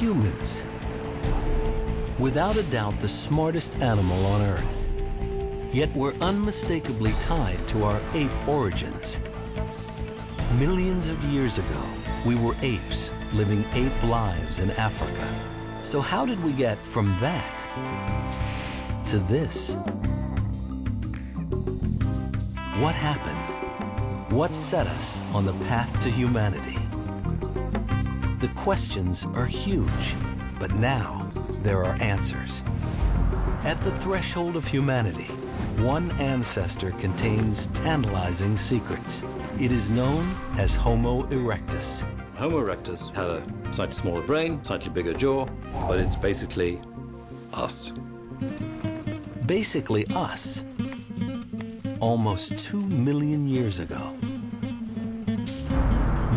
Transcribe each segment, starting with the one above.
Humans. Without a doubt, the smartest animal on Earth. Yet we're unmistakably tied to our ape origins. Millions of years ago, we were apes living ape lives in Africa. So how did we get from that to this? What happened? What set us on the path to humanity? The questions are huge, but now there are answers. At the threshold of humanity, one ancestor contains tantalizing secrets. It is known as Homo erectus. Homo erectus had a slightly smaller brain, slightly bigger jaw, but it's basically us. Basically us, almost 2 million years ago.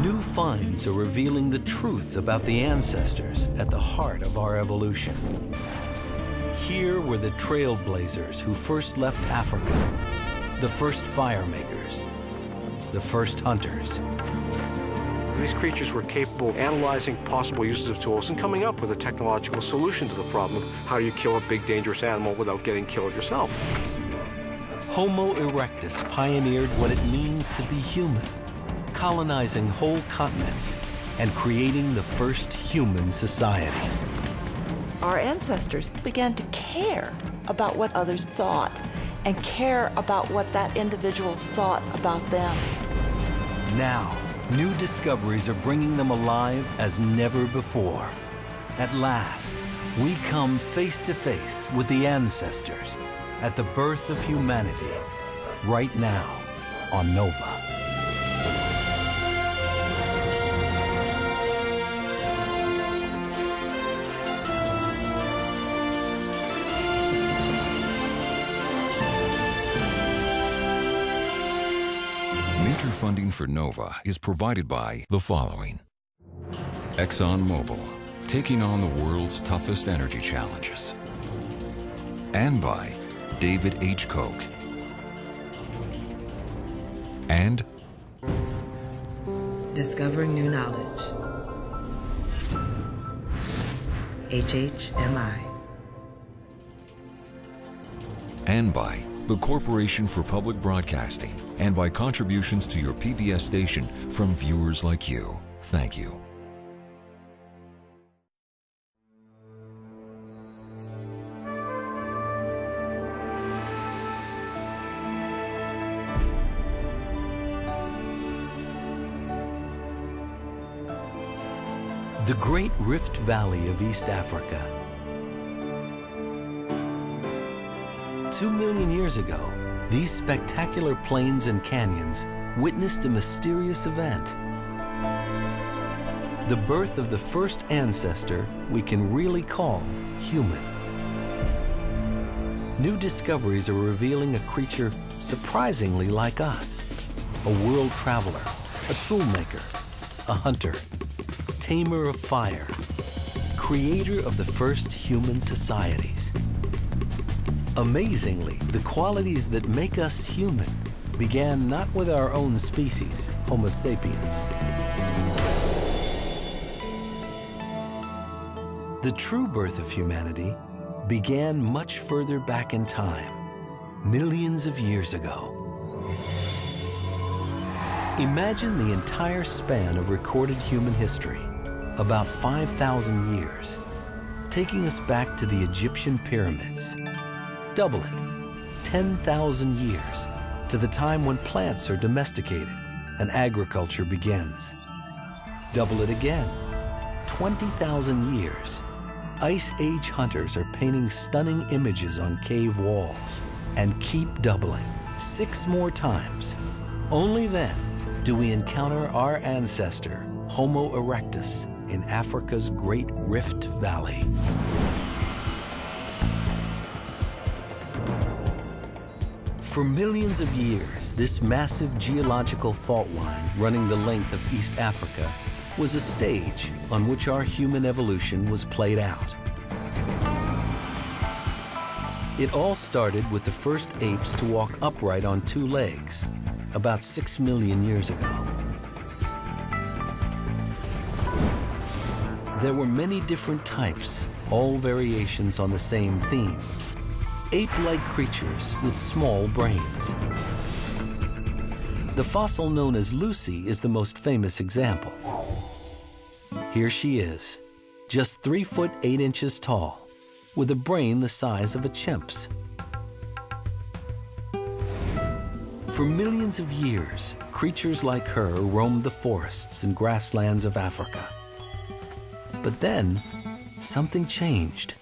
New finds are revealing the truth about the ancestors at the heart of our evolution. Here were the trailblazers who first left Africa, the first fire makers, the first hunters. These creatures were capable of analyzing possible uses of tools and coming up with a technological solution to the problem of how do you kill a big dangerous animal without getting killed yourself. Homo erectus pioneered what it means to be human, colonizing whole continents and creating the first human societies. Our ancestors began to care about what others thought and care about what that individual thought about them. Now, new discoveries are bringing them alive as never before. At last, we come face to face with the ancestors at the birth of humanity, right now on Nova. Major funding for Nova is provided by the following: ExxonMobil, taking on the world's toughest energy challenges. And by David H. Koch. And discovering new knowledge. HHMI. And by the Corporation for Public Broadcasting, and by contributions to your PBS station from viewers like you. Thank you. The Great Rift Valley of East Africa. 2 million years ago, these spectacular plains and canyons witnessed a mysterious event. The birth of the first ancestor we can really call human. New discoveries are revealing a creature surprisingly like us. A world traveler, a toolmaker, a hunter, tamer of fire, creator of the first human societies. Amazingly, the qualities that make us human began not with our own species, Homo sapiens. The true birth of humanity began much further back in time, millions of years ago. Imagine the entire span of recorded human history, about 5,000 years, taking us back to the Egyptian pyramids. Double it, 10,000 years, to the time when plants are domesticated and agriculture begins. Double it again, 20,000 years. Ice Age hunters are painting stunning images on cave walls, and keep doubling 6 more times. Only then do we encounter our ancestor, Homo erectus, in Africa's Great Rift Valley. For millions of years, this massive geological fault line running the length of East Africa was a stage on which our human evolution was played out. It all started with the first apes to walk upright on 2 legs, about 6 million years ago. There were many different types, all variations on the same theme. Ape-like creatures with small brains. The fossil known as Lucy is the most famous example. Here she is, just 3 foot 8 inches tall, with a brain the size of a chimp's. For millions of years, creatures like her roamed the forests and grasslands of Africa. But then, something changed.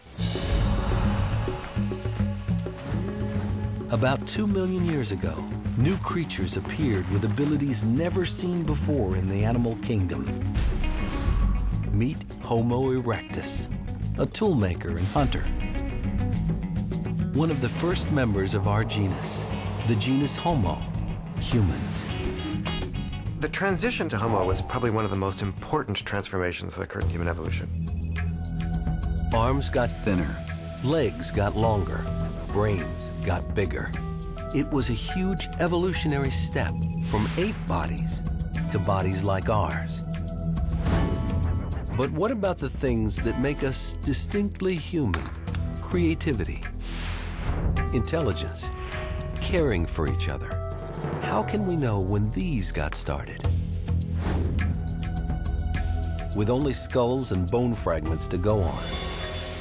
About 2 million years ago, new creatures appeared with abilities never seen before in the animal kingdom. Meet Homo erectus, a toolmaker and hunter. One of the first members of our genus, the genus Homo, humans. The transition to Homo was probably one of the most important transformations that occurred in human evolution. Arms got thinner, legs got longer, brains got bigger. It was a huge evolutionary step from ape bodies to bodies like ours. But what about the things that make us distinctly human? Creativity, intelligence, caring for each other. How can we know when these got started? With only skulls and bone fragments to go on,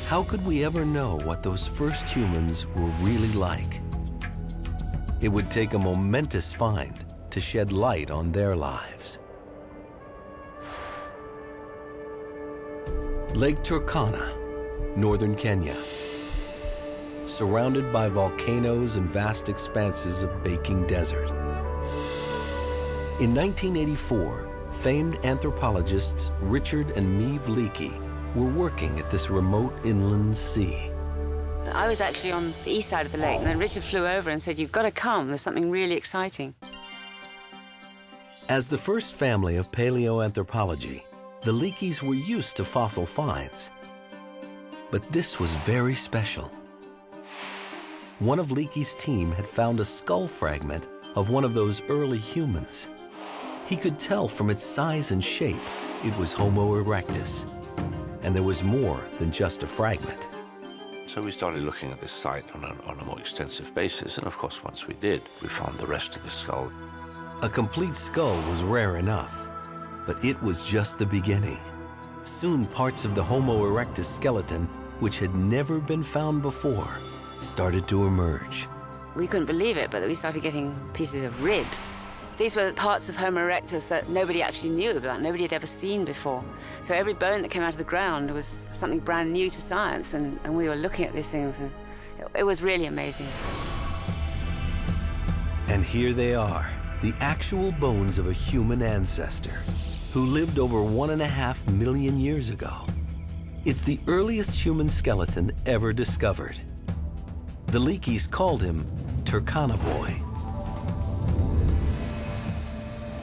how could we ever know what those first humans were really like? It would take a momentous find to shed light on their lives. Lake Turkana, northern Kenya. Surrounded by volcanoes and vast expanses of baking desert. In 1984, famed anthropologists Richard and Maeve Leakey were working at this remote inland sea. I was actually on the east side of the lake, and then Richard flew over and said, "You've got to come, there's something really exciting." As the first family of paleoanthropology, the Leakeys were used to fossil finds. But this was very special. One of Leakey's team had found a skull fragment of one of those early humans. He could tell from its size and shape it was Homo erectus. And there was more than just a fragment. So we started looking at this site on a more extensive basis, and of course once we did, we found the rest of the skull. A complete skull was rare enough, but it was just the beginning. Soon parts of the Homo erectus skeleton, which had never been found before, started to emerge. We couldn't believe it, but we started getting pieces of ribs. These were parts of Homo erectus that nobody actually knew about, nobody had ever seen before. So every bone that came out of the ground was something brand new to science, and we were looking at these things, and it was really amazing. And here they are, the actual bones of a human ancestor who lived over 1.5 million years ago. It's the earliest human skeleton ever discovered. The Leakeys called him Turkana Boy.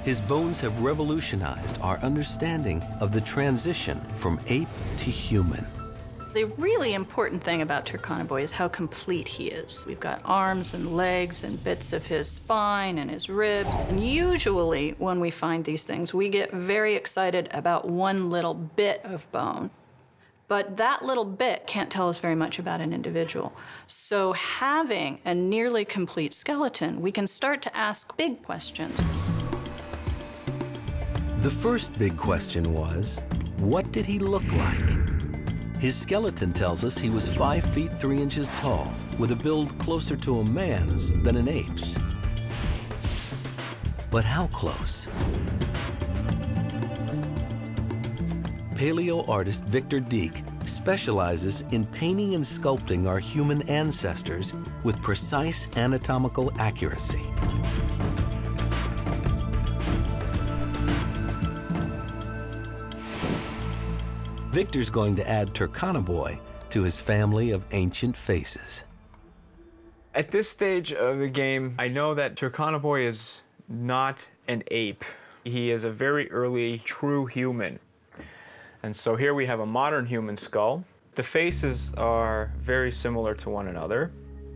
His bones have revolutionized our understanding of the transition from ape to human. The really important thing about Turkana Boy is how complete he is. We've got arms and legs and bits of his spine and his ribs. And usually when we find these things, we get very excited about one little bit of bone. But that little bit can't tell us very much about an individual. So having a nearly complete skeleton, we can start to ask big questions. The first big question was, what did he look like? His skeleton tells us he was 5 feet 3 inches tall, with a build closer to a man's than an ape's. But how close? Paleo artist Victor Dieck specializes in painting and sculpting our human ancestors with precise anatomical accuracy. Victor's going to add Turkana Boy to his family of ancient faces. At this stage of the game, I know that Turkana Boy is not an ape. He is a very early true human. And so here we have a modern human skull. The faces are very similar to one another,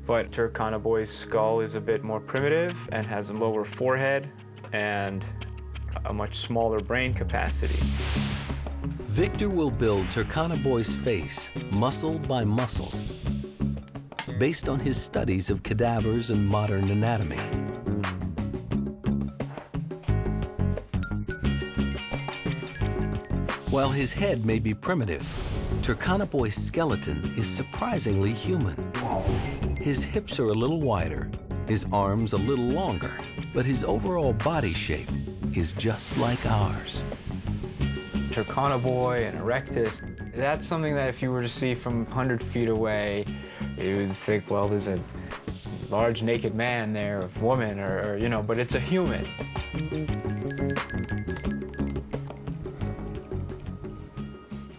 but Turkana Boy's skull is a bit more primitive and has a lower forehead and a much smaller brain capacity. Victor will build Turkana-Boy's face muscle by muscle, based on his studies of cadavers and modern anatomy. While his head may be primitive, Turkana-Boy's skeleton is surprisingly human. His hips are a little wider, his arms a little longer, but his overall body shape is just like ours. Turkana-Boy and Erectus, that's something that if you were to see from 100 feet away, you would think, well, there's a large naked man there, or woman, or you know, but it's a human.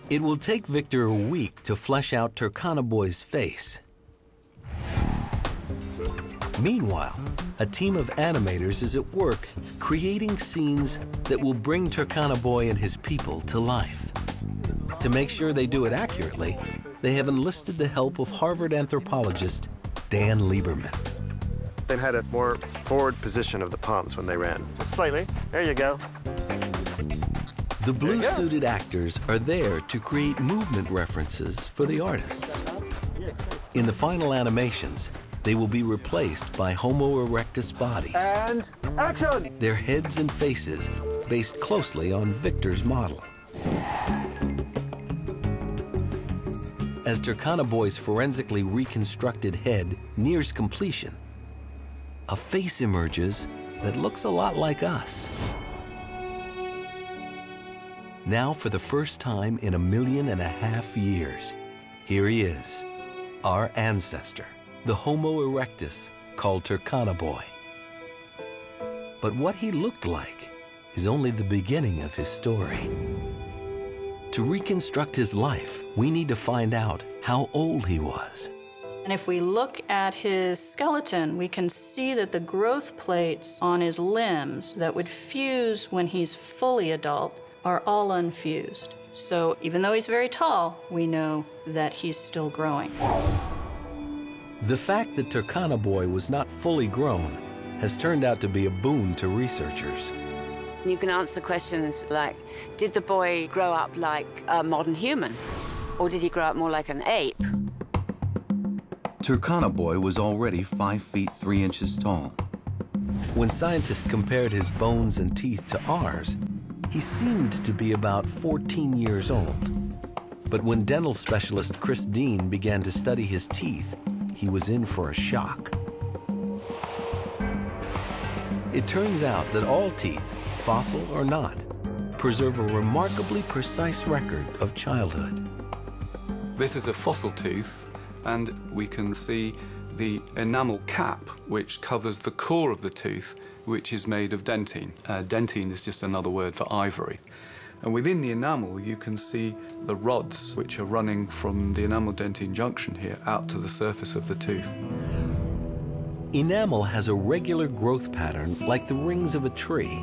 It will take Victor a week to flesh out Turkana-Boy's face. Meanwhile, a team of animators is at work creating scenes that will bring Turkana-Boy and his people to life. To make sure they do it accurately, they have enlisted the help of Harvard anthropologist Dan Lieberman. They had a more forward position of the palms when they ran. Just slightly. There you go. The blue-suited actors are there to create movement references for the artists. In the final animations, they will be replaced by Homo erectus bodies. And action! Their heads and faces based closely on Victor's model. As Turkana-Boy's forensically reconstructed head nears completion, a face emerges that looks a lot like us. Now, for the first time in 1.5 million years, here he is, our ancestor, the Homo erectus, called Turkana-Boy. But what he looked like is only the beginning of his story. To reconstruct his life, we need to find out how old he was. And if we look at his skeleton, we can see that the growth plates on his limbs that would fuse when he's fully adult are all unfused. So even though he's very tall, we know that he's still growing. The fact that Turkana-Boy was not fully grown has turned out to be a boon to researchers. You can answer questions like, did the boy grow up like a modern human? Or did he grow up more like an ape? Turkana-Boy was already 5 feet 3 inches tall. When scientists compared his bones and teeth to ours, he seemed to be about 14 years old. But when dental specialist Chris Dean began to study his teeth, he was in for a shock. It turns out that all teeth, fossil or not, preserve a remarkably precise record of childhood. This is a fossil tooth, and we can see the enamel cap, which covers the core of the tooth, which is made of dentine. Dentine is just another word for ivory. And within the enamel, you can see the rods, which are running from the enamel-dentine junction here out to the surface of the tooth. Enamel has a regular growth pattern like the rings of a tree.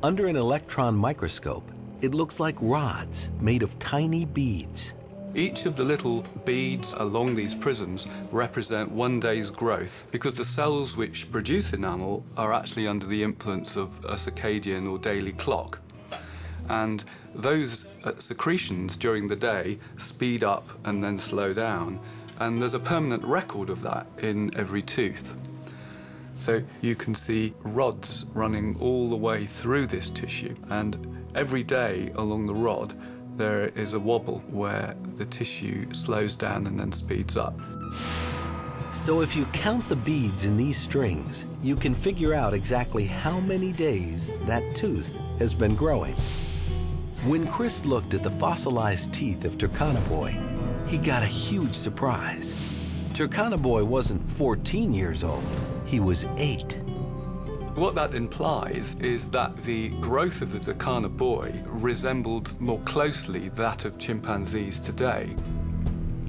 Under an electron microscope, it looks like rods made of tiny beads. Each of the little beads along these prisms represent 1 day's growth, because the cells which produce enamel are actually under the influence of a circadian or daily clock. And those secretions during the day speed up and then slow down, and there's a permanent record of that in every tooth. So you can see rods running all the way through this tissue, and every day along the rod there is a wobble where the tissue slows down and then speeds up. So if you count the beads in these strings, you can figure out exactly how many days that tooth has been growing. When Chris looked at the fossilized teeth of Turkana-Boy, he got a huge surprise. Turkana-Boy wasn't 14 years old, he was 8. What that implies is that the growth of the Turkana-Boy resembled more closely that of chimpanzees today.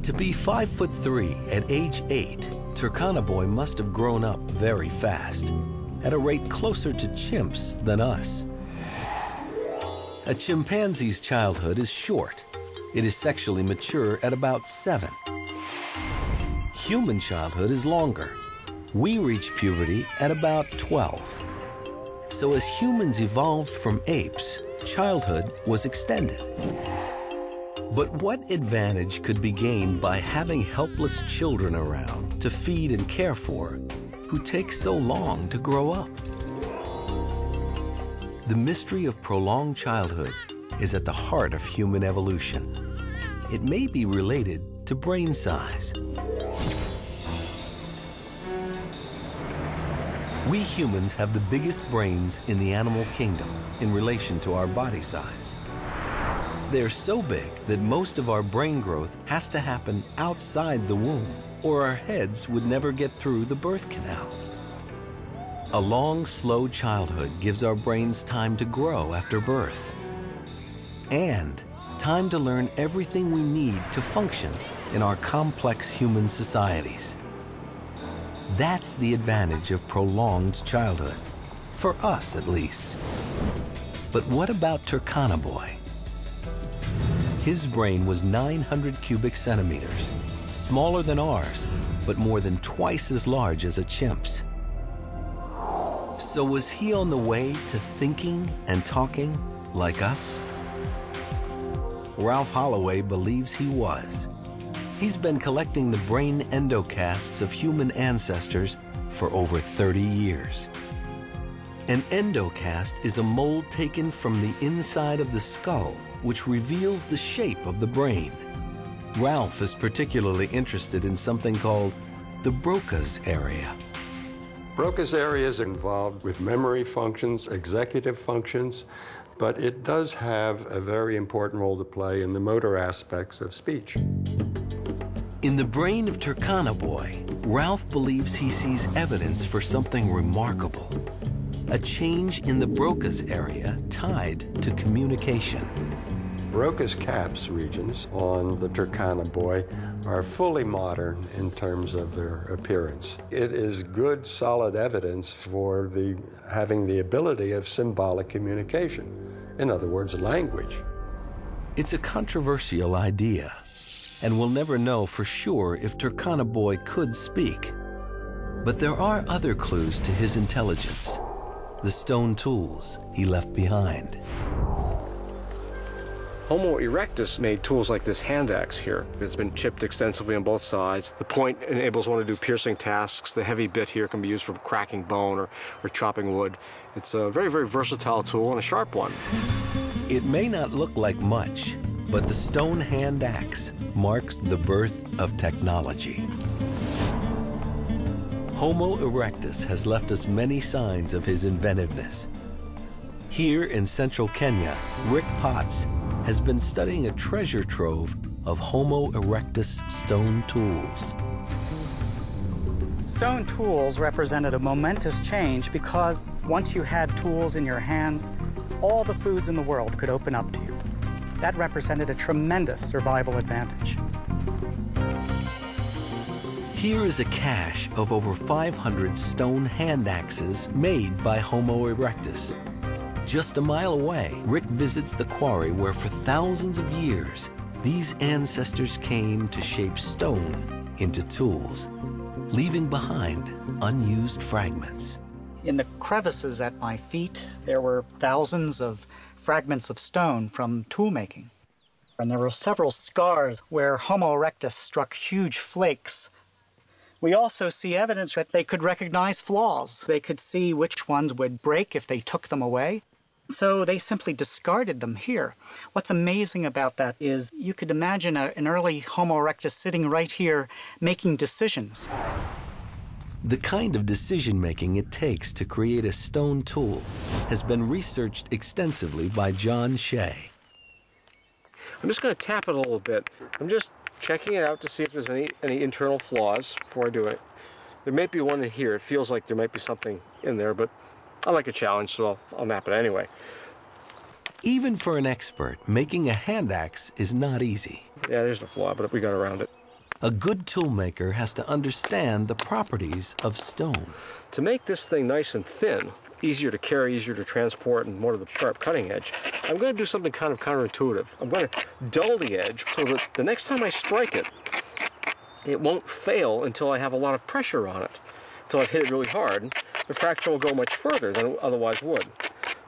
To be 5'3" at age 8, Turkana-Boy must have grown up very fast, at a rate closer to chimps than us. A chimpanzee's childhood is short. It is sexually mature at about 7. Human childhood is longer. We reach puberty at about 12. So as humans evolved from apes, childhood was extended. But what advantage could be gained by having helpless children around to feed and care for who take so long to grow up? The mystery of prolonged childhood is at the heart of human evolution. It may be related to brain size. We humans have the biggest brains in the animal kingdom in relation to our body size. They're so big that most of our brain growth has to happen outside the womb, or our heads would never get through the birth canal. A long, slow childhood gives our brains time to grow after birth, and time to learn everything we need to function in our complex human societies. That's the advantage of prolonged childhood, for us at least. But what about Turkana Boy? His brain was 900 cubic centimeters, smaller than ours, but more than twice as large as a chimp's. So was he on the way to thinking and talking like us? Ralph Holloway believes he was. He's been collecting the brain endocasts of human ancestors for over 30 years. An endocast is a mold taken from the inside of the skull, which reveals the shape of the brain. Ralph is particularly interested in something called the Broca's area. Broca's area is involved with memory functions, executive functions, but it does have a very important role to play in the motor aspects of speech. In the brain of Turkana Boy, Ralph believes he sees evidence for something remarkable. A change in the Broca's area tied to communication. Broca's caps regions on the Turkana Boy are fully modern in terms of their appearance. It is good, solid evidence for having the ability of symbolic communication. In other words, language. It's a controversial idea, and we'll never know for sure if Turkana Boy could speak. But there are other clues to his intelligence. The stone tools he left behind. Homo erectus made tools like this hand axe here. It's been chipped extensively on both sides. The point enables one to do piercing tasks. The heavy bit here can be used for cracking bone or chopping wood. It's a very, very versatile tool and a sharp one. It may not look like much, but the stone hand axe marks the birth of technology. Homo erectus has left us many signs of his inventiveness. Here in central Kenya, Rick Potts has been studying a treasure trove of Homo erectus stone tools. Stone tools represented a momentous change because once you had tools in your hands, all the foods in the world could open up to you. That represented a tremendous survival advantage. Here is a cache of over 500 stone hand axes made by Homo erectus. Just a mile away, Rick visits the quarry where for thousands of years, these ancestors came to shape stone into tools, leaving behind unused fragments. In the crevices at my feet, there were thousands of fragments of stone from tool making. And there were several scars where Homo erectus struck huge flakes. We also see evidence that they could recognize flaws. They could see which ones would break if they took them away. So they simply discarded them here. What's amazing about that is you could imagine an early Homo erectus sitting right here making decisions. The kind of decision-making it takes to create a stone tool has been researched extensively by John Shea. I'm just going to tap it a little bit. I'm just checking it out to see if there's any internal flaws before I do it. There may be one in here. It feels like there might be something in there, but I like a challenge, so I'll map it anyway. Even for an expert, making a hand axe is not easy. Yeah, there's the flaw, but we got around it. A good toolmaker has to understand the properties of stone. To make this thing nice and thin, easier to carry, easier to transport, and more to the sharp cutting edge, I'm going to do something kind of counterintuitive. I'm going to dull the edge so that the next time I strike it, it won't fail until I have a lot of pressure on it, until I've hit it really hard. The fracture will go much further than it otherwise would.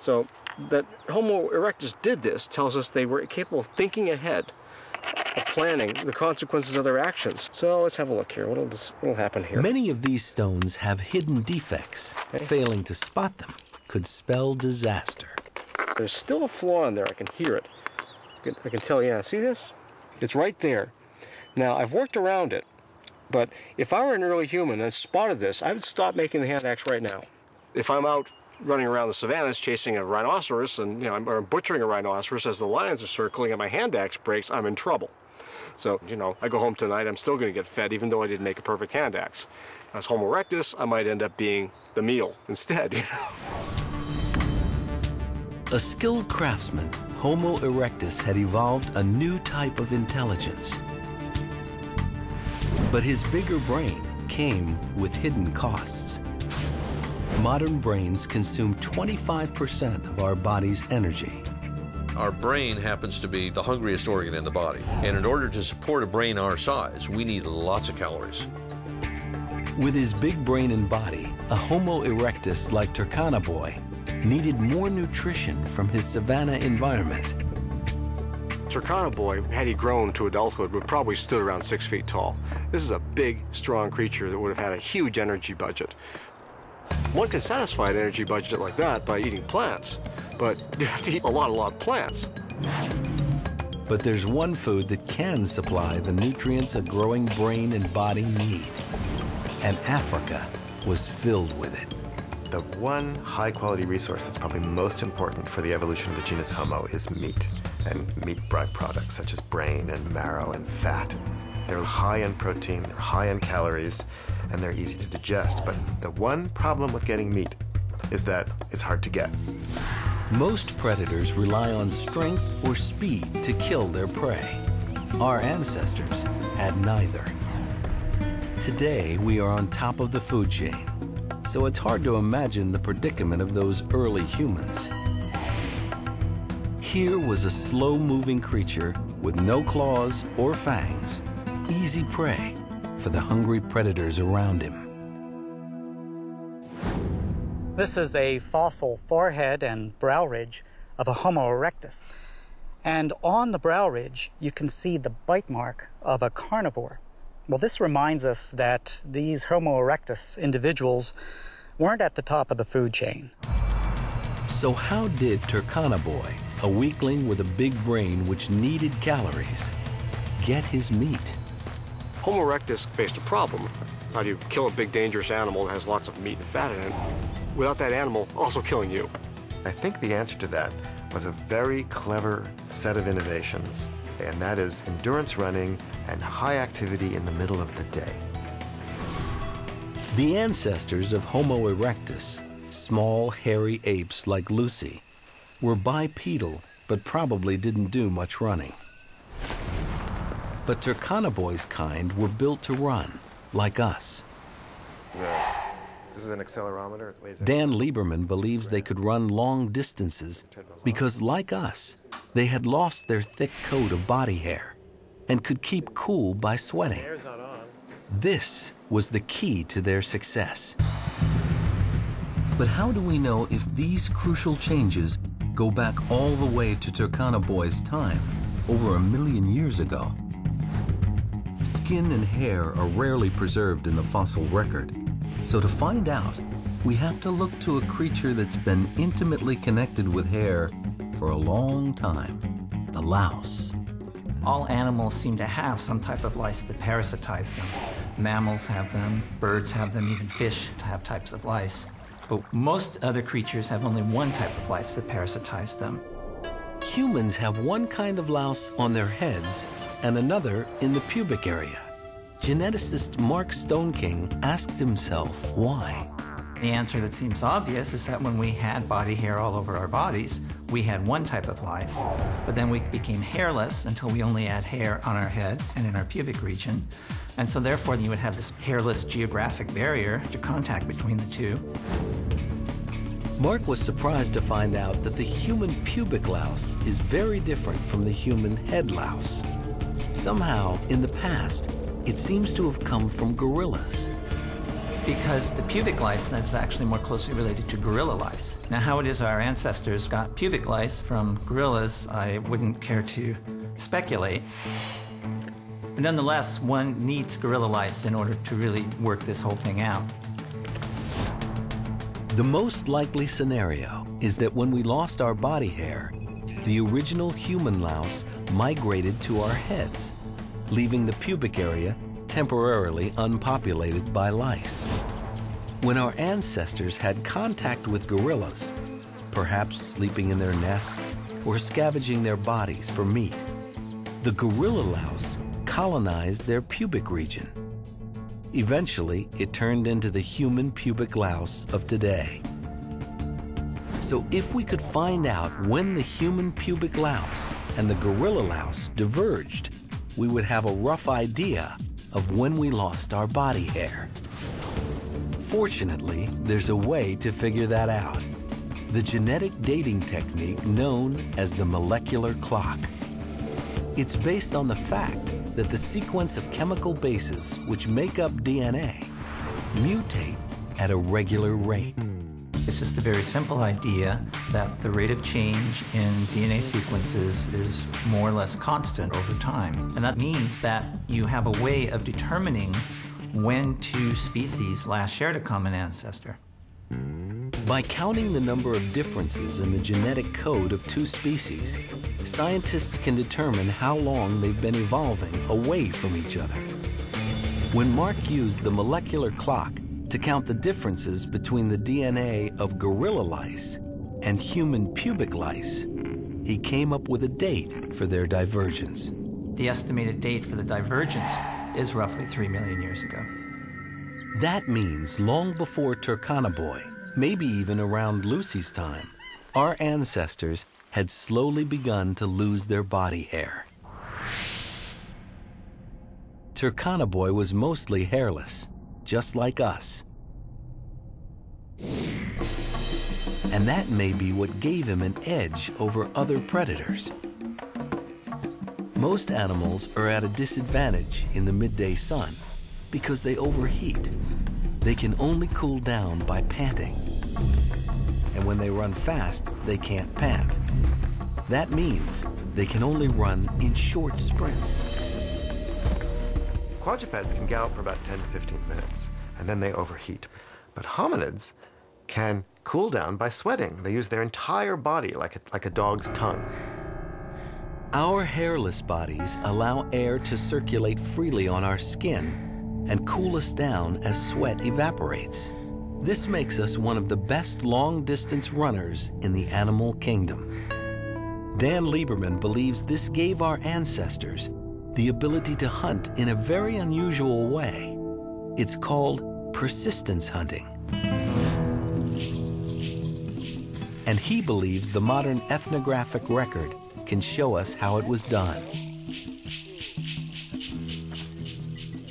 So That Homo erectus did this tells us they were capable of thinking ahead, of planning the consequences of their actions. So let's have a look here. What'll happen here? Many of these stones have hidden defects. Failing to spot them could spell disaster. There's still a flaw in there. I can hear it. I can tell, yeah, see this? It's right there. Now, I've worked around it, but if I were an early human and spotted this, I would stop making the hand axe right now. If I'm out running around the savannas chasing a rhinoceros and, you know, I'm butchering a rhinoceros as the lions are circling and my hand axe breaks, I'm in trouble. So, you know, I go home tonight, I'm still going to get fed even though I didn't make a perfect hand axe. As Homo erectus, I might end up being the meal instead, you know. A skilled craftsman, Homo erectus had evolved a new type of intelligence. But his bigger brain came with hidden costs. Modern brains consume 25% of our body's energy. Our brain happens to be the hungriest organ in the body. And in order to support a brain our size, we need lots of calories. With his big brain and body, a Homo erectus like Turkana Boy needed more nutrition from his savanna environment. Turkana Boy, had he grown to adulthood, would probably stood around 6 feet tall. This is a big, strong creature that would have had a huge energy budget. One can satisfy an energy budget like that by eating plants, but you have to eat a lot of plants. But there's one food that can supply the nutrients a growing brain and body need. And Africa was filled with it. The one high-quality resource that's probably most important for the evolution of the genus Homo is meat, and meat byproducts such as brain and marrow and fat. They're high in protein, they're high in calories, and they're easy to digest. But the one problem with getting meat is that it's hard to get. Most predators rely on strength or speed to kill their prey. Our ancestors had neither. Today, we are on top of the food chain, so it's hard to imagine the predicament of those early humans. Here was a slow-moving creature with no claws or fangs, easy prey for the hungry predators around him. This is a fossil forehead and brow ridge of a Homo erectus. And on the brow ridge, you can see the bite mark of a carnivore. Well, this reminds us that these Homo erectus individuals weren't at the top of the food chain. So how did Turkana Boy, a weakling with a big brain which needed calories, get his meat? Homo erectus faced a problem. How do you kill a big, dangerous animal that has lots of meat and fat in it without that animal also killing you? I think the answer to that was a very clever set of innovations, and that is endurance running and high activity in the middle of the day. The ancestors of Homo erectus, small, hairy apes like Lucy, were bipedal but probably didn't do much running. But Turkana Boy's kind were built to run, like us. This is an accelerometer. Dan Lieberman believes they could run long distances because, like us, they had lost their thick coat of body hair and could keep cool by sweating. This was the key to their success. But how do we know if these crucial changes go back all the way to Turkana Boy's time, over 1 million years ago? Skin and hair are rarely preserved in the fossil record. So to find out, we have to look to a creature that's been intimately connected with hair for a long time, the louse. All animals seem to have some type of lice that parasitize them. Mammals have them, birds have them, even fish have types of lice. But most other creatures have only one type of lice that parasitize them. Humans have one kind of louse on their heads and another in the pubic area. Geneticist Mark Stoneking asked himself why. The answer that seems obvious is that when we had body hair all over our bodies, we had one type of lice, but then we became hairless until we only had hair on our heads and in our pubic region. And so therefore you would have this hairless geographic barrier to contact between the two. Mark was surprised to find out that the human pubic louse is very different from the human head louse. Somehow, in the past, it seems to have come from gorillas. because the pubic lice is actually more closely related to gorilla lice. Now, how it is our ancestors got pubic lice from gorillas, I wouldn't care to speculate. But nonetheless, one needs gorilla lice in order to really work this whole thing out. The most likely scenario is that when we lost our body hair, the original human louse migrated to our heads, leaving the pubic area temporarily unpopulated by lice. When our ancestors had contact with gorillas, perhaps sleeping in their nests or scavenging their bodies for meat, the gorilla louse colonized their pubic region. Eventually, it turned into the human pubic louse of today. So if we could find out when the human pubic louse and the gorilla louse diverged, we would have a rough idea of when we lost our body hair. Fortunately, there's a way to figure that out. The genetic dating technique known as the molecular clock. It's based on the fact that the sequence of chemical bases which make up DNA mutate at a regular rate. It's just a very simple idea that the rate of change in DNA sequences is more or less constant over time. And that means that you have a way of determining when two species last shared a common ancestor. By counting the number of differences in the genetic code of two species, scientists can determine how long they've been evolving away from each other. When Mark used the molecular clock to count the differences between the DNA of gorilla lice and human pubic lice, he came up with a date for their divergence. The estimated date for the divergence is roughly 3 million years ago. That means long before Turkana-Boy, maybe even around Lucy's time, our ancestors had slowly begun to lose their body hair. Turkana-Boy was mostly hairless, just like us. And that may be what gave him an edge over other predators. Most animals are at a disadvantage in the midday sun because they overheat. They can only cool down by panting. And when they run fast, they can't pant. That means they can only run in short sprints. Quadrupeds can gallop for about 10 to 15 minutes, and then they overheat. But hominids can cool down by sweating. They use their entire body like a dog's tongue. Our hairless bodies allow air to circulate freely on our skin and cool us down as sweat evaporates. This makes us one of the best long-distance runners in the animal kingdom. Dan Lieberman believes this gave our ancestors the ability to hunt in a very unusual way. It's called persistence hunting. And he believes the modern ethnographic record can show us how it was done.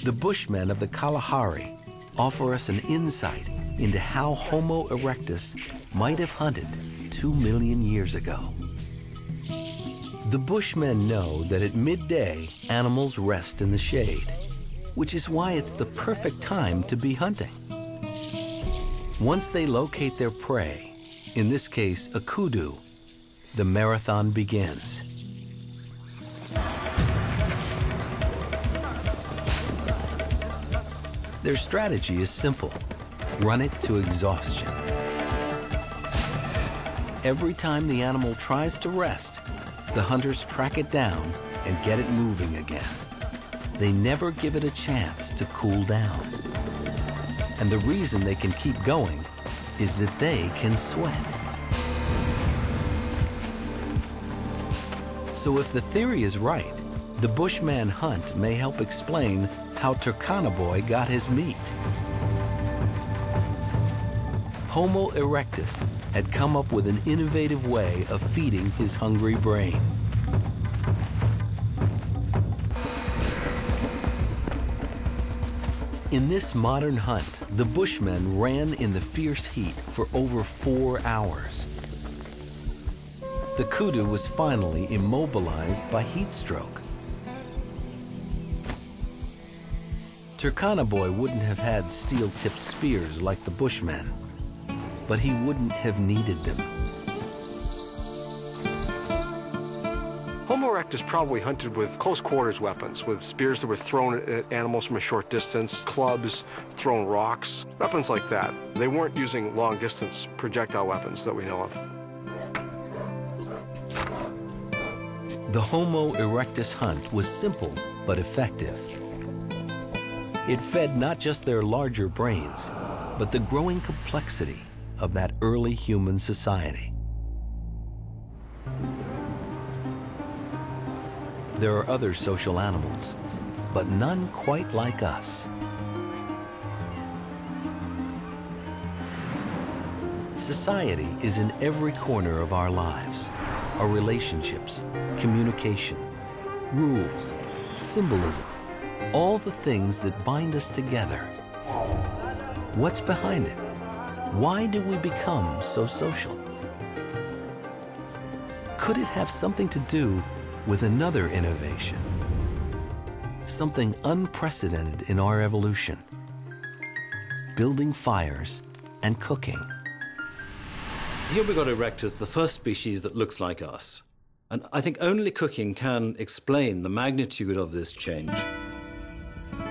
The Bushmen of the Kalahari offer us an insight into how Homo erectus might have hunted 2 million years ago. The Bushmen know that at midday, animals rest in the shade, which is why it's the perfect time to be hunting. Once they locate their prey, in this case a kudu, the marathon begins. Their strategy is simple: run it to exhaustion. Every time the animal tries to rest, the hunters track it down and get it moving again. They never give it a chance to cool down. And the reason they can keep going is that they can sweat. So if the theory is right, the Bushman hunt may help explain how Turkana-Boy got his meat. Homo erectus had come up with an innovative way of feeding his hungry brain. In this modern hunt, the Bushmen ran in the fierce heat for over 4 hours. The kudu was finally immobilized by heat stroke. Turkana Boy wouldn't have had steel-tipped spears like the Bushmen, but he wouldn't have needed them. Homo erectus probably hunted with close-quarters weapons, with spears that were thrown at animals from a short distance, clubs, thrown rocks, weapons like that. They weren't using long-distance projectile weapons that we know of. The Homo erectus hunt was simple but effective. It fed not just their larger brains, but the growing complexity of that early human society. There are other social animals, but none quite like us. Society is in every corner of our lives. Our relationships, communication, rules, symbolism, all the things that bind us together. What's behind it? Why do we become so social? Could it have something to do with another innovation? Something unprecedented in our evolution. Building fires and cooking. Here we've got erectus, the first species that looks like us. And I think only cooking can explain the magnitude of this change.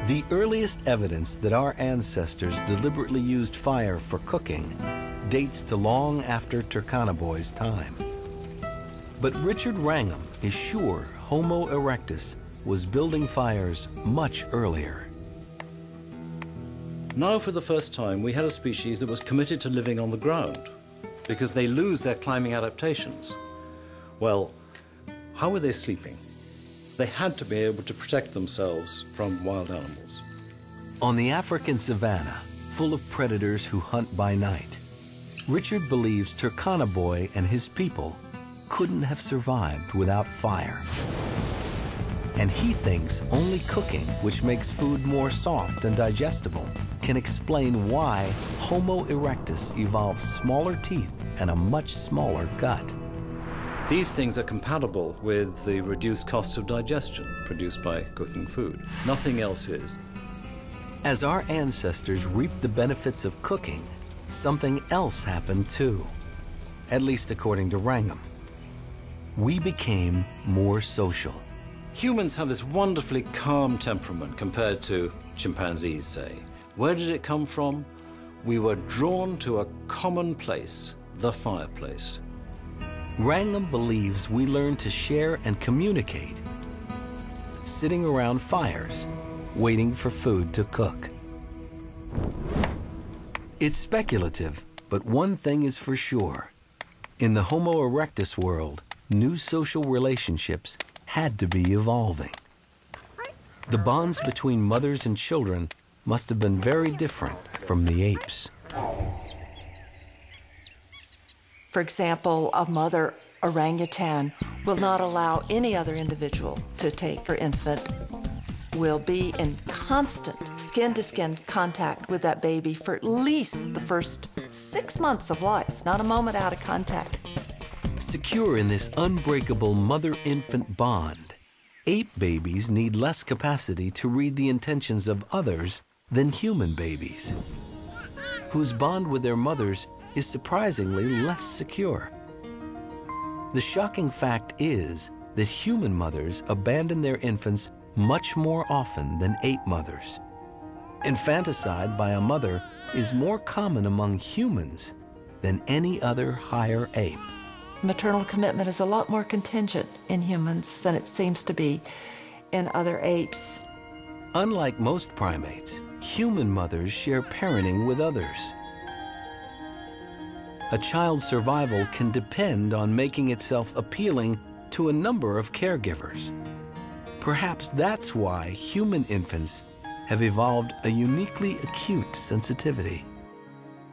The earliest evidence that our ancestors deliberately used fire for cooking dates to long after Turkana Boy's time. But Richard Wrangham is sure Homo erectus was building fires much earlier. Now, for the first time, we had a species that was committed to living on the ground because they lose their climbing adaptations. Well, how were they sleeping? They had to be able to protect themselves from wild animals. On the African savanna, full of predators who hunt by night, Richard believes Turkana Boy and his people couldn't have survived without fire. And he thinks only cooking, which makes food more soft and digestible, can explain why Homo erectus evolved smaller teeth and a much smaller gut. These things are compatible with the reduced cost of digestion produced by cooking food. Nothing else is. As our ancestors reaped the benefits of cooking, something else happened too, at least according to Wrangham. We became more social. Humans have this wonderfully calm temperament compared to chimpanzees, say. Where did it come from? We were drawn to a common place, the fireplace. Wrangham believes we learn to share and communicate, sitting around fires, waiting for food to cook. It's speculative, but one thing is for sure. In the Homo erectus world, new social relationships had to be evolving. The bonds between mothers and children must have been very different from the apes. For example, a mother orangutan will not allow any other individual to take her infant, will be in constant skin-to-skin contact with that baby for at least the first 6 months of life, not a moment out of contact. Secure in this unbreakable mother-infant bond, ape babies need less capacity to read the intentions of others than human babies, whose bond with their mothers is surprisingly less secure. The shocking fact is that human mothers abandon their infants much more often than ape mothers. Infanticide by a mother is more common among humans than any other higher ape. Maternal commitment is a lot more contingent in humans than it seems to be in other apes. Unlike most primates, human mothers share parenting with others. A child's survival can depend on making itself appealing to a number of caregivers. Perhaps that's why human infants have evolved a uniquely acute sensitivity.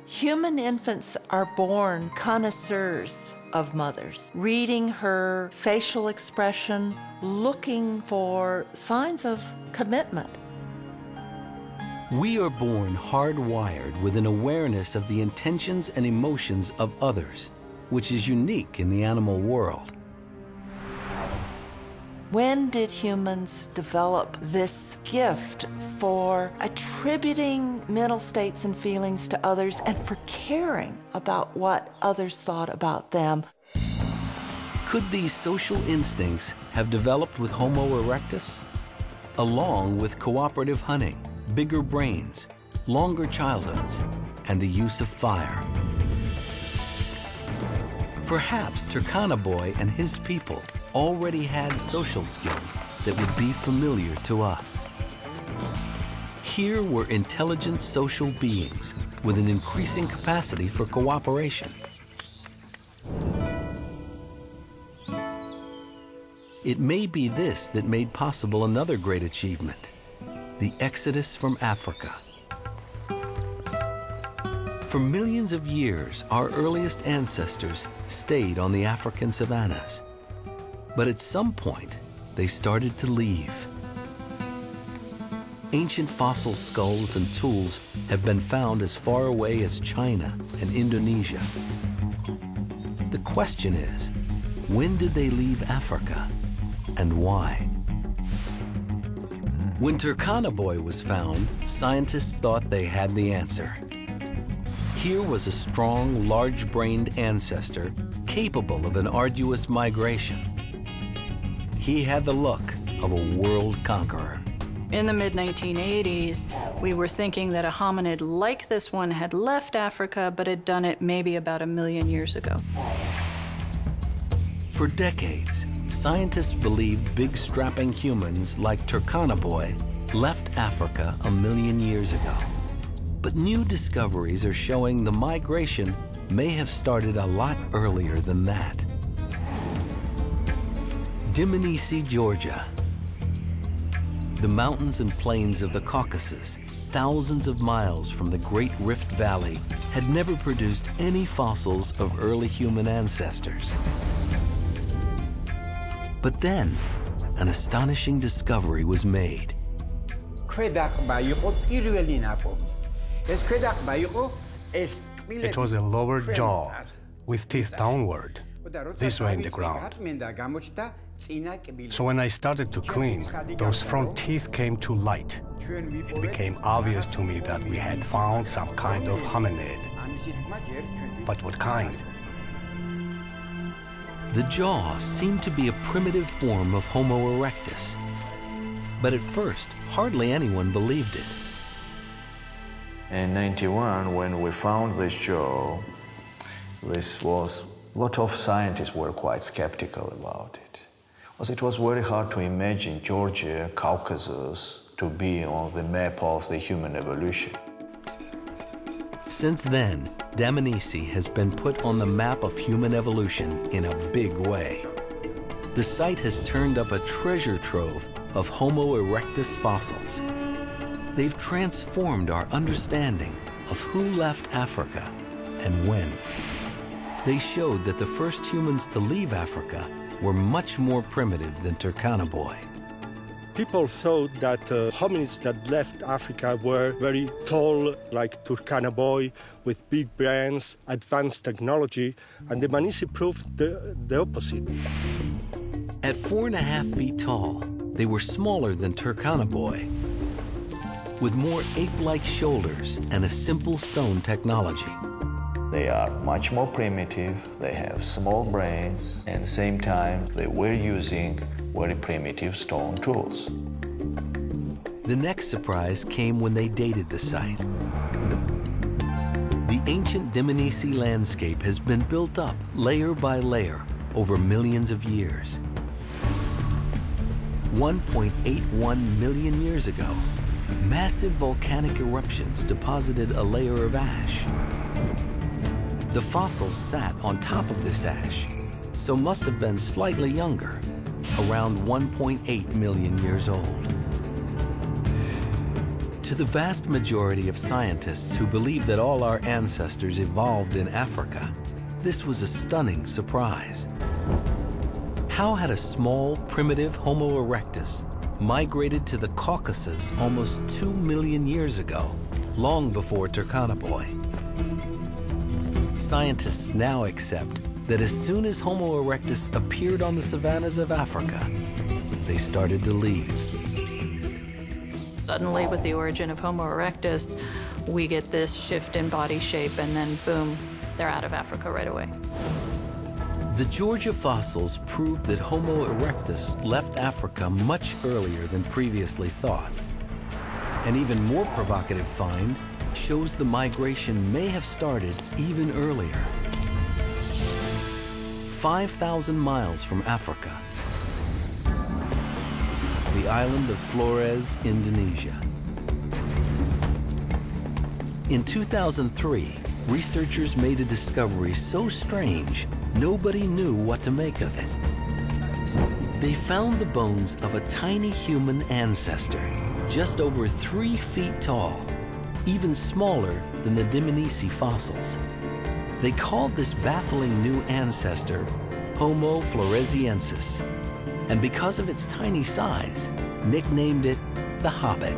Human infants are born connoisseurs of mothers, reading her facial expression, looking for signs of commitment. We are born hardwired with an awareness of the intentions and emotions of others, which is unique in the animal world. When did humans develop this gift for attributing mental states and feelings to others and for caring about what others thought about them? Could these social instincts have developed with Homo erectus? Along with cooperative hunting, bigger brains, longer childhoods, and the use of fire. Perhaps Turkana Boy and his people already had social skills that would be familiar to us. Here were intelligent social beings with an increasing capacity for cooperation. It may be this that made possible another great achievement, the exodus from Africa. For millions of years, our earliest ancestors stayed on the African savannas. But at some point, they started to leave. Ancient fossil skulls and tools have been found as far away as China and Indonesia. The question is, when did they leave Africa and why? When Turkana Boy was found, scientists thought they had the answer. Here was a strong, large-brained ancestor capable of an arduous migration. He had the look of a world conqueror. In the mid-1980s, we were thinking that a hominid like this one had left Africa, but had done it maybe about 1 million years ago. For decades, scientists believed big strapping humans like Turkana Boy left Africa 1 million years ago. But new discoveries are showing the migration may have started a lot earlier than that. Dmanisi, Georgia. The mountains and plains of the Caucasus, thousands of miles from the Great Rift Valley, had never produced any fossils of early human ancestors. But then, an astonishing discovery was made. It was a lower jaw with teeth downward, this way in the ground. So when I started to clean, those front teeth came to light. It became obvious to me that we had found some kind of hominid. But what kind? The jaw seemed to be a primitive form of Homo erectus. But at first, hardly anyone believed it. In '91, when we found this jaw, a lot of scientists were quite skeptical about it. Because it was very hard to imagine Georgia, Caucasus, to be on the map of the human evolution. Since then, Dmanisi has been put on the map of human evolution in a big way. The site has turned up a treasure trove of Homo erectus fossils. They've transformed our understanding of who left Africa and when. They showed that the first humans to leave Africa were much more primitive than Turkana Boy. People thought that hominids that left Africa were very tall, like Turkana Boy, with big brains, advanced technology, and Dmanisi proved the opposite. At 4.5 feet tall, they were smaller than Turkana Boy, with more ape-like shoulders and a simple stone technology. They are much more primitive, they have small brains, and at the same time they were using very primitive stone tools. The next surprise came when they dated the site. The ancient Dmanisi landscape has been built up layer by layer over millions of years. 1.81 million years ago, massive volcanic eruptions deposited a layer of ash. The fossils sat on top of this ash, so must have been slightly younger, around 1.8 million years old. To the vast majority of scientists who believe that all our ancestors evolved in Africa, this was a stunning surprise. How had a small, primitive Homo erectus migrated to the Caucasus almost 2 million years ago, long before Turkana Boy? Scientists now accept that as soon as Homo erectus appeared on the savannas of Africa, they started to leave. Suddenly, with the origin of Homo erectus, we get this shift in body shape, and then boom, they're out of Africa right away. The Georgia fossils proved that Homo erectus left Africa much earlier than previously thought. An even more provocative find shows the migration may have started even earlier. 5,000 miles from Africa, the island of Flores, Indonesia. In 2003, researchers made a discovery so strange, nobody knew what to make of it. They found the bones of a tiny human ancestor, just over 3 feet tall, even smaller than the Dmanisi fossils. They called this baffling new ancestor Homo floresiensis, and because of its tiny size, nicknamed it the Hobbit.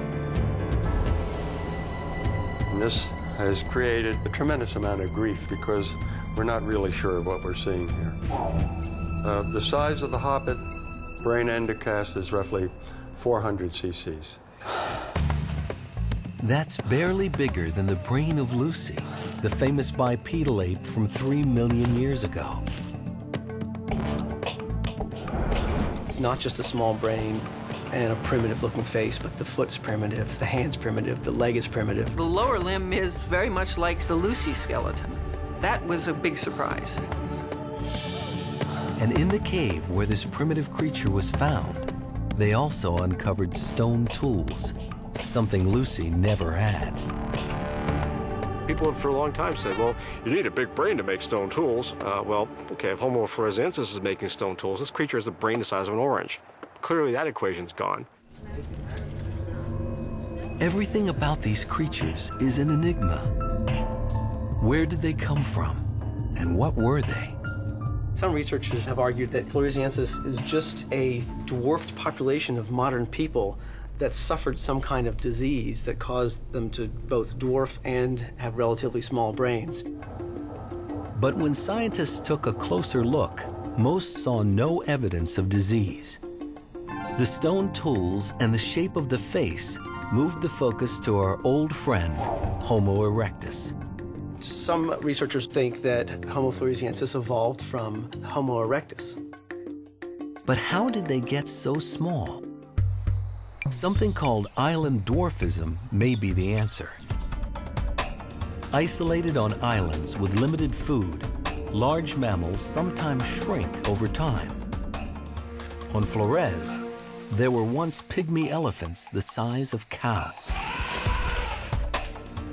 And this has created a tremendous amount of grief because we're not really sure what we're seeing here. The size of the Hobbit brain endocast is roughly 400 cc's. That's barely bigger than the brain of Lucy, the famous bipedal ape from 3 million years ago. It's not just a small brain and a primitive-looking face, but the foot's primitive, the hand's primitive, the leg is primitive. The lower limb is very much like the Lucy skeleton. That was a big surprise. And in the cave where this primitive creature was found, they also uncovered stone tools, something Lucy never had. People have for a long time said, well, you need a big brain to make stone tools. Well, okay, if Homo floresiensis is making stone tools, this creature has the brain the size of an orange. Clearly that equation's gone. Everything about these creatures is an enigma. Where did they come from, and what were they? Some researchers have argued that floresiensis is just a dwarfed population of modern people that suffered some kind of disease that caused them to both dwarf and have relatively small brains. But when scientists took a closer look, most saw no evidence of disease. The stone tools and the shape of the face moved the focus to our old friend, Homo erectus. Some researchers think that Homo floresiensis evolved from Homo erectus. But how did they get so small? Something called island dwarfism may be the answer. Isolated on islands with limited food, large mammals sometimes shrink over time. On Flores, there were once pygmy elephants the size of cows.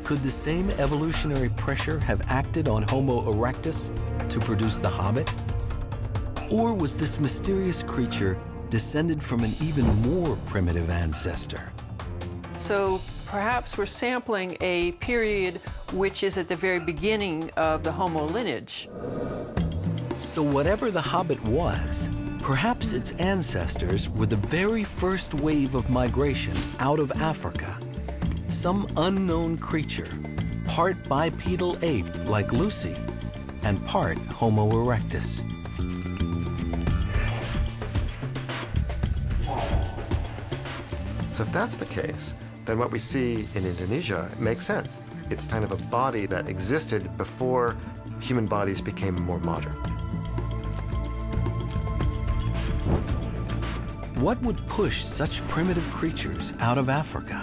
Could the same evolutionary pressure have acted on Homo erectus to produce the Hobbit? Or was this mysterious creature descended from an even more primitive ancestor? So perhaps we're sampling a period which is at the very beginning of the Homo lineage. So whatever the Hobbit was, perhaps its ancestors were the very first wave of migration out of Africa. Some unknown creature, part bipedal ape like Lucy, and part Homo erectus. So if that's the case, then what we see in Indonesia makes sense. It's kind of a body that existed before human bodies became more modern. What would push such primitive creatures out of Africa?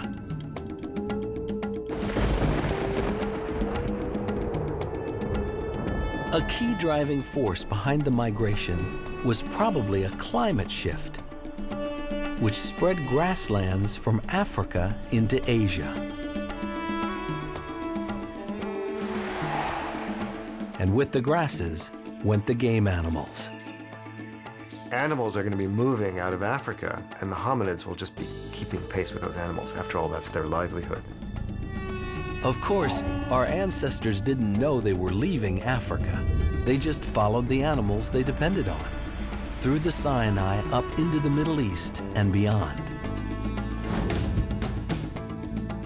A key driving force behind the migration was probably a climate shift, which spread grasslands from Africa into Asia. And with the grasses went the game animals. Animals are going to be moving out of Africa, and the hominids will just be keeping pace with those animals. After all, that's their livelihood. Of course, our ancestors didn't know they were leaving Africa. They just followed the animals they depended on, through the Sinai up into the Middle East and beyond.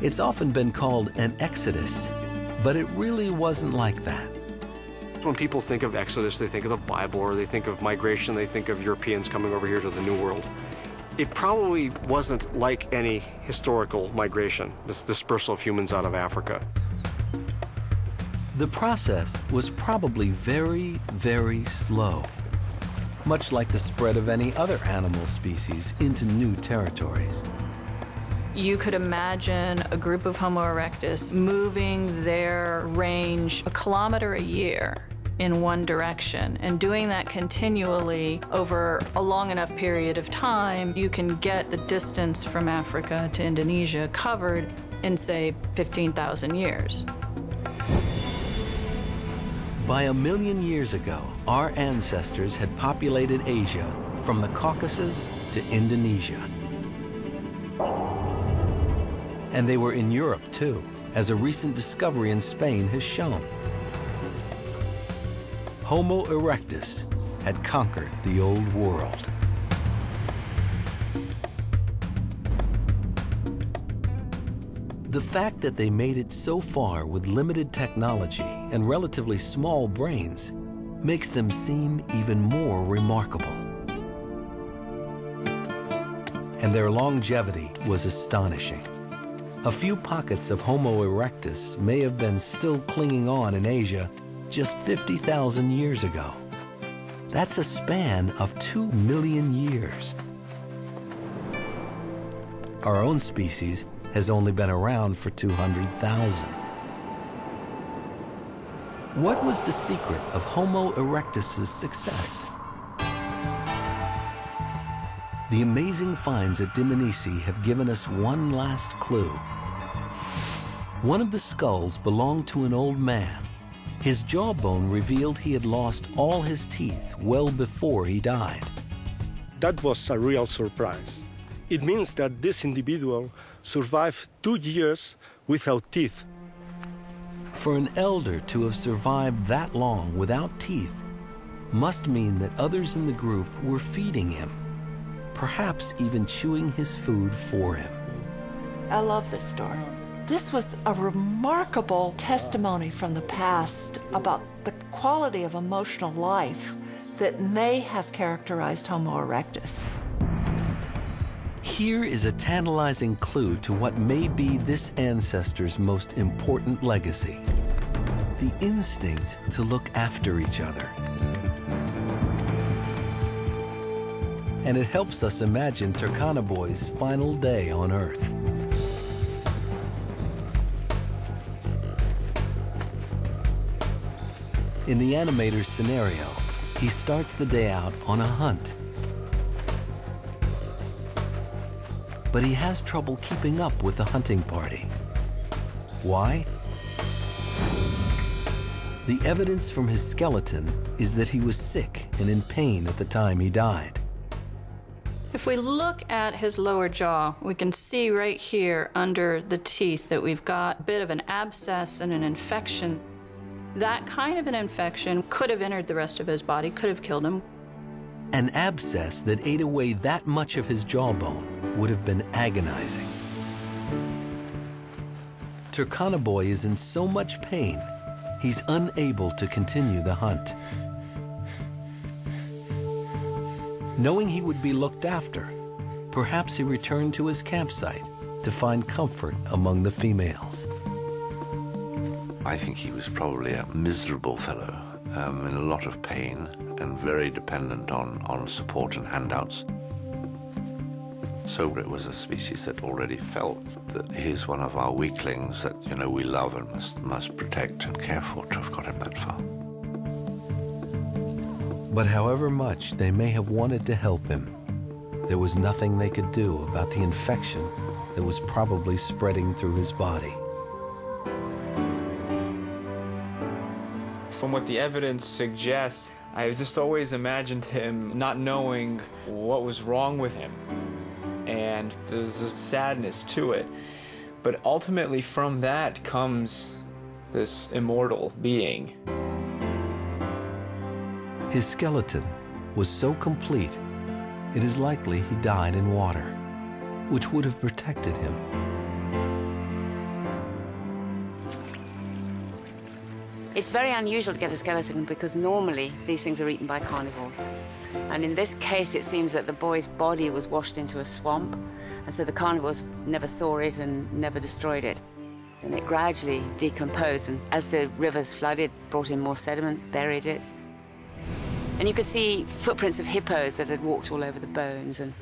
It's often been called an exodus, but it really wasn't like that. When people think of Exodus, they think of the Bible, or they think of migration, they think of Europeans coming over here to the New World. It probably wasn't like any historical migration, this dispersal of humans out of Africa. The process was probably very, very slow, much like the spread of any other animal species into new territories. You could imagine a group of Homo erectus moving their range 1 kilometer a year in one direction, and doing that continually over a long enough period of time, you can get the distance from Africa to Indonesia covered in, say, 15,000 years. By 1 million years ago, our ancestors had populated Asia from the Caucasus to Indonesia. And they were in Europe, too, as a recent discovery in Spain has shown. Homo erectus had conquered the old world. The fact that they made it so far with limited technology and relatively small brains makes them seem even more remarkable. And their longevity was astonishing. A few pockets of Homo erectus may have been still clinging on in Asia just 50,000 years ago. That's a span of 2 million years. Our own species has only been around for 200,000. What was the secret of Homo erectus's success? The amazing finds at Dmanisi have given us one last clue. One of the skulls belonged to an old man. His jawbone revealed he had lost all his teeth well before he died. That was a real surprise. It means that this individual survived 2 years without teeth. For an elder to have survived that long without teeth must mean that others in the group were feeding him, perhaps even chewing his food for him. I love this story. This was a remarkable testimony from the past about the quality of emotional life that may have characterized Homo erectus. Here is a tantalizing clue to what may be this ancestor's most important legacy: the instinct to look after each other. And it helps us imagine Turkana Boy's final day on Earth. In the animator's scenario, he starts the day out on a hunt. But he has trouble keeping up with the hunting party. Why? The evidence from his skeleton is that he was sick and in pain at the time he died. If we look at his lower jaw, we can see right here under the teeth that we've got a bit of an abscess and an infection. That kind of an infection could have entered the rest of his body, could have killed him. An abscess that ate away that much of his jawbone would have been agonizing. Turkana Boy is in so much pain, he's unable to continue the hunt. Knowing he would be looked after, perhaps he returned to his campsite to find comfort among the females. I think he was probably a miserable fellow, in a lot of pain and very dependent on support and handouts. So it was a species that already felt that he's one of our weaklings that, you know, we love and must protect and care for to have got him that far. But however much they may have wanted to help him, there was nothing they could do about the infection that was probably spreading through his body. From what the evidence suggests, I just always imagined him not knowing what was wrong with him. And there's a sadness to it. But ultimately from that comes this immortal being. His skeleton was so complete, it is likely he died in water, which would have protected him. It's very unusual to get a skeleton because normally these things are eaten by carnivores. And in this case, it seems that the boy's body was washed into a swamp, and so the carnivores never saw it and never destroyed it. And it gradually decomposed, and as the rivers flooded, brought in more sediment, buried it. And you could see footprints of hippos that had walked all over the bones, and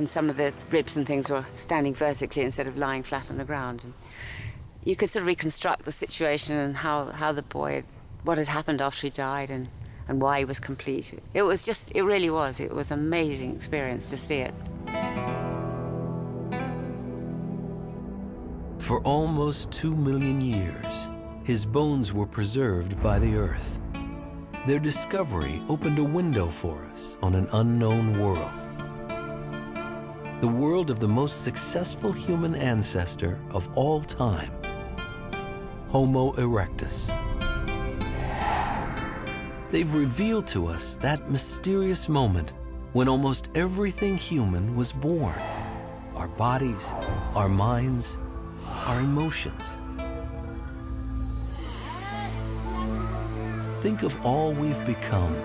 some of the ribs and things were standing vertically instead of lying flat on the ground. And you could sort of reconstruct the situation and how the boy, what had happened after he died, and why he was complete. It really was an amazing experience to see it. For almost 2 million years, his bones were preserved by the earth. Their discovery opened a window for us on an unknown world. The world of the most successful human ancestor of all time, Homo erectus. They've revealed to us that mysterious moment when almost everything human was born. Our bodies, our minds, our emotions. Think of all we've become.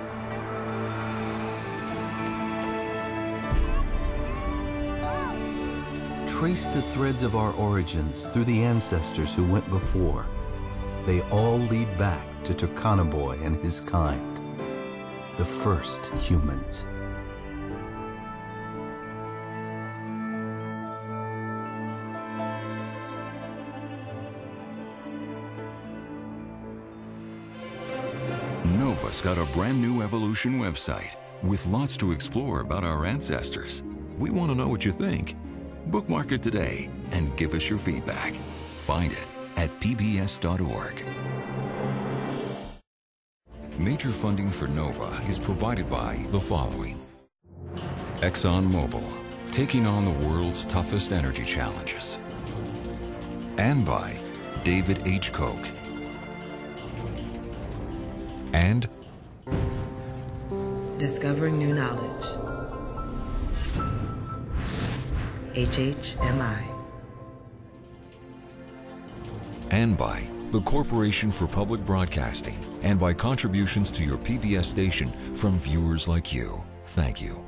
Trace the threads of our origins through the ancestors who went before. They all lead back to Turkana Boy and his kind, the first humans. Nova's got a brand new evolution website with lots to explore about our ancestors. We want to know what you think. Bookmark it today and give us your feedback. Find it at pbs.org. Major funding for Nova is provided by the following: ExxonMobil, taking on the world's toughest energy challenges. And by David H. Koch. And discovering new knowledge. HHMI. And by the Corporation for Public Broadcasting, and by contributions to your PBS station from viewers like you. Thank you.